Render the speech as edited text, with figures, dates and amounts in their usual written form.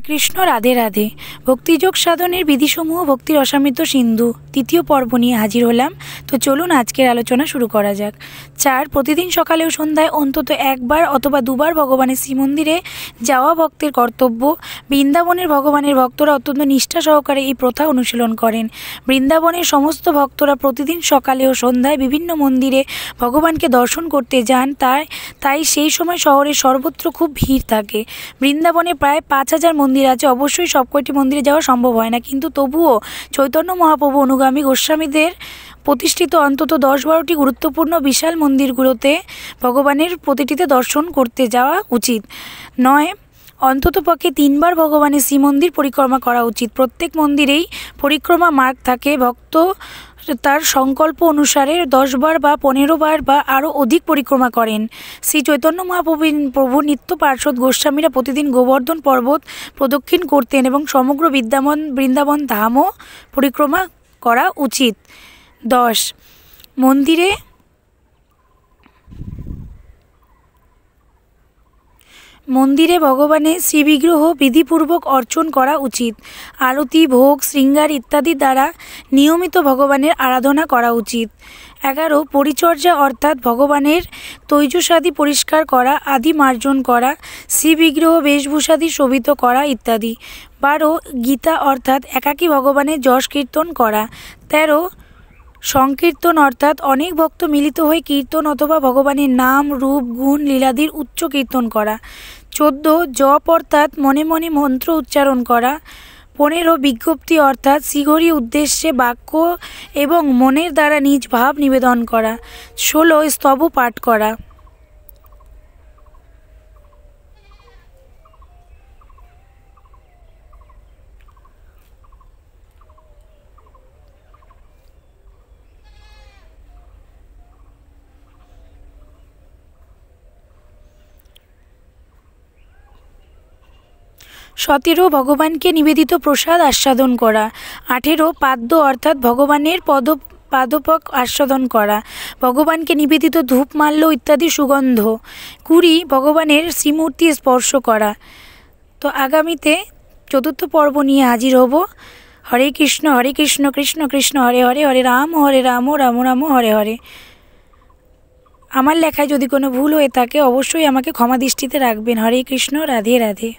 কৃষ্ণ, রাধে রাধে। ভক্তিযোগ সাধনের বিধিসমূহ ভক্তির অসামিত সিন্ধু তৃতীয় পর্ব নিয়ে হাজির হলাম। তো চলুন আজকের আলোচনা শুরু করা যাক। 4. প্রতিদিন সকালে ও সন্ধ্যায় অন্তত একবার অথবা দুবার ভগবানের শ্রীমন্দিরে যাওয়া ভক্তের কর্তব্য। বৃন্দাবনের ভগবানের ভক্তরা অত্যন্ত নিষ্ঠা সহকারে এই প্রথা অনুশীলন করেন। বৃন্দাবনের সমস্ত ভক্তরা প্রতিদিন সকালে ও সন্ধ্যায় বিভিন্ন মন্দিরে ভগবানকে দর্শন করতে যান। তাই সেই সময় শহরের সর্বত্র খুব ভিড় থাকে। বৃন্দাবনে প্রায় 5000 মন্দির আছে। অবশ্যই সব কয়টি মন্দিরে যাওয়া সম্ভব হয় না, কিন্তু তবুও চৈতন্য মহাপ্রভু অনুগামী গোস্বামীদের প্রতিষ্ঠিত অন্তত 10-12টি গুরুত্বপূর্ণ বিশাল মন্দিরগুলোতে ভগবানের প্রতিটিতে দর্শন করতে যাওয়া উচিত নয়। অন্ততপক্ষে 3 বার ভগবানের শ্রীমন্দির পরিক্রমা করা উচিত। প্রত্যেক মন্দিরেই পরিক্রমা মার্গ থাকে। ভক্ত তার সংকল্প অনুসারে 10 বার বা 15 বার বা আরও অধিক পরিক্রমা করেন। শ্রী চৈতন্য মহাপ্রভু নিত্য পার্ষদ গোস্বামীরা প্রতিদিন গোবর্ধন পর্বত প্রদক্ষিণ করতেন এবং সমগ্র বৃন্দাবন ধামও পরিক্রমা করা উচিত। 10. মন্দিরে ভগবানের শ্রীবিগ্রহ বিধিপূর্বক অর্চন করা উচিত। আরতি, ভোগ, শৃঙ্গার ইত্যাদি দ্বারা নিয়মিত ভগবানের আরাধনা করা উচিত। 11. পরিচর্যা অর্থাৎ ভগবানের তৈজসাদি পরিষ্কার করা, আদি মার্জন করা, শ্রীবিগ্রহ বেশভূষাদি শোভিত করা ইত্যাদি। 12. গীতা অর্থাৎ একাকী ভগবানের যশ কীর্তন করা। 13. সংকীর্তন অর্থাৎ অনেক ভক্ত মিলিত হয়ে কীর্তন অথবা ভগবানের নাম, রূপ, গুণ, লীলাদির উচ্চ কীর্তন করা। 14. জপ অর্থাৎ মনে মনে মন্ত্র উচ্চারণ করা। 15. বিজ্ঞপ্তি অর্থাৎ শ্রীহরি উদ্দেশ্যে বাক্য এবং মনের দ্বারা নিজ ভাব নিবেদন করা। 16. স্তব পাঠ করা। সতেরো ভগবানকে নিবেদিত প্রসাদ আস্বাদন করা। 18. পাদ্য অর্থাৎ ভগবানের পাদপক আস্বাদন করা। ভগবানকে নিবেদিত ধূপ, মাল্য ইত্যাদি সুগন্ধ। 20. ভগবানের শ্রীমূর্তি স্পর্শ করা। তো আগামীতে 4র্থ পর্ব নিয়ে হাজির হব। হরে কৃষ্ণ কৃষ্ণ কৃষ্ণ হরে হরে, হরে রাম রাম রাম হরে হরে। আমার লেখায় যদি কোনো ভুল হয়ে থাকে অবশ্যই আমাকে ক্ষমা দৃষ্টিতে রাখবেন। হরে কৃষ্ণ, রাধে রাধে।